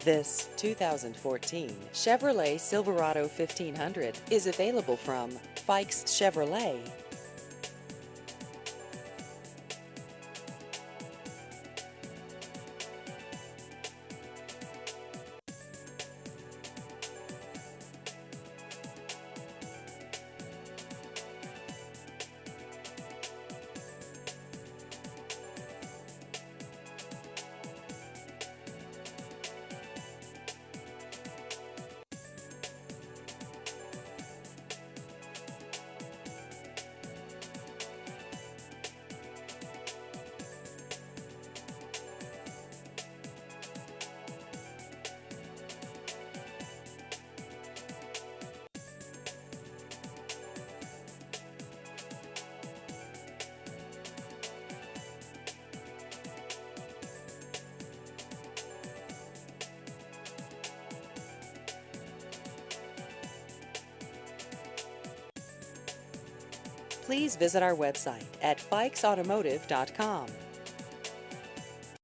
This 2014 Chevrolet Silverado 1500 is available from Fikes Chevrolet. Please visit our website at fikesautomotive.com.